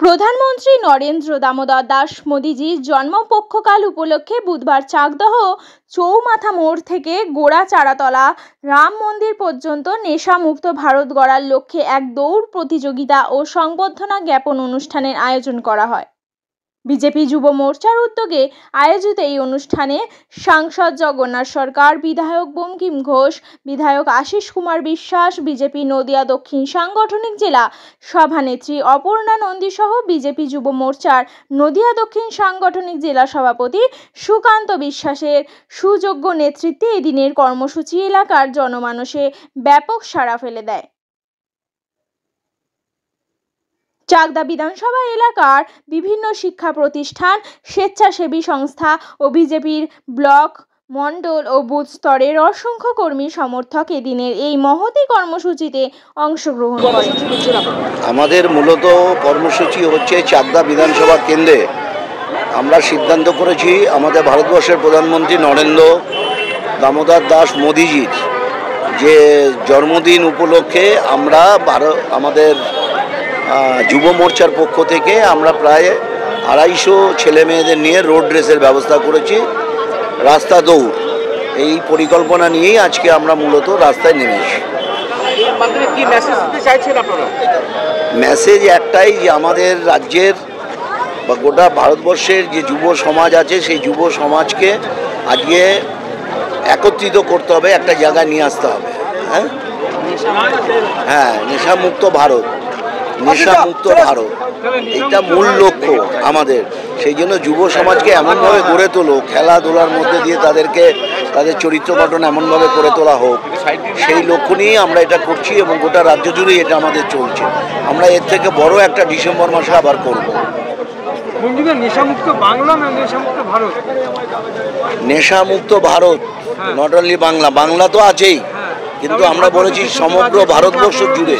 প্রধানমন্ত্রী নরেন্দ্র দামোদর দাস মোদীজির জন্মপক্ষকাল উপলক্ষে বুধবার চাকদহ চৌমাথা মোড় থেকে গোড়া চারাতলা রাম মন্দির পর্যন্ত নেশামুক্ত ভারত গড়ার লক্ষ্যে এক দৌড় প্রতিযোগিতা ও সংবর্ধনা জ্ঞাপন অনুষ্ঠানের আয়োজন করা হয়। বিজেপি যুব মোর্চার উদ্যোগে আয়োজিত এই অনুষ্ঠানে সাংসদ জগন্নাথ সরকার, বিধায়ক বঙ্কিম ঘোষ, বিধায়ক আশিস কুমার বিশ্বাস, বিজেপি নদিয়া দক্ষিণ সাংগঠনিক জেলা সভানেত্রী অপর্ণা নন্দী সহ বিজেপি যুব মোর্চার নদিয়া দক্ষিণ সাংগঠনিক জেলা সভাপতি সুকান্ত বিশ্বাসের সুযোগ্য নেতৃত্বে এদিনের কর্মসূচি এলাকার জনমানসে ব্যাপক সাড়া ফেলে দেয়। চাকদা বিধানসভা এলাকার বিভিন্ন শিক্ষা প্রতিষ্ঠান, স্বেচ্ছাসেবী সংস্থা ও বিজেপির ব্লক, মণ্ডল ও বুথ স্তরের অসংখ্য কর্মী সমর্থক এদিনের এই মহতী কর্মসূচিতে অংশগ্রহণ করেন। আমাদের মূলত কর্মসূচি হচ্ছে চাকদা বিধানসভা কেন্দ্রে আমরা সিদ্ধান্ত করেছি আমাদের ভারতবর্ষের প্রধানমন্ত্রী নরেন্দ্র দামোদর দাস মোদীজির যে জন্মদিন উপলক্ষে আমরা আমাদের যুব মোর্চার পক্ষ থেকে আমরা প্রায় 250 ছেলে মেয়েদের নিয়ে রোড রেসের ব্যবস্থা করেছি, রাস্তা দৌড়। এই পরিকল্পনা নিয়েই আজকে আমরা মূলত রাস্তায় নেমেছি। মেসেজ একটাই যে আমাদের রাজ্যের বা গোটা ভারতবর্ষের যে যুব সমাজ আছে সেই যুব সমাজকে আজকে একত্রিত করতে হবে, একটা জায়গায় নিয়ে আসতে হবে। হ্যাঁ, নেশামুক্ত ভারত, নেশামুক্ত ভারত, এটা মূল লক্ষ্য আমাদের। সেই জন্য যুব সমাজকে এমনভাবে গড়ে তোলো, খেলাধুলার মধ্যে দিয়ে তাদের চরিত্র গঠন এমনভাবে করে তোলা হোক, সেই লক্ষ্য নিয়ে আমরা এটা করছি এবং গোটা রাজ্য জুড়েই এটা আমাদের চলছে। আমরা এর থেকে বড় একটা ডিসেম্বর মাসে আবার করব। নেশামুক্ত বাংলা না নেশামুক্ত ভারত? নেশামুক্ত ভারত, নট অনলি বাংলা, বাংলা তো আছেই, কিন্তু আমরা বলেছি সমগ্র ভারতবর্ষ জুড়ে।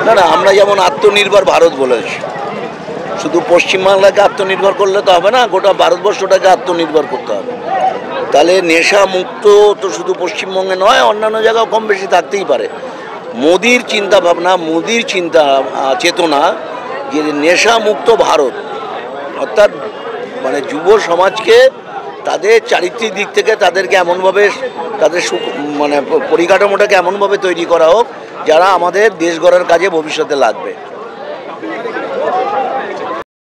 না না, আমরা যেমন আত্মনির্ভর ভারত বলেছি, শুধু পশ্চিমবাংলাকে আত্মনির্ভর করলে তো হবে না, গোটা ভারতবর্ষটাকে আত্মনির্ভর করতে হবে। তাহলে নেশা মুক্ত তো শুধু পশ্চিমবঙ্গে নয়, অন্যান্য জায়গাও কম বেশি থাকতেই পারে। মোদির চিন্তা ভাবনা, মোদির চিন্তা চেতনা যে নেশা মুক্ত ভারত, অর্থাৎ মানে যুব সমাজকে তাদের চারিত্রিক দিক থেকে তাদেরকে এমনভাবে তাদের মানে পরিকাঠামোটাকে এমনভাবে তৈরি করা হোক যারা আমাদের দেশ গড়ার কাজে ভবিষ্যতে লাগবে।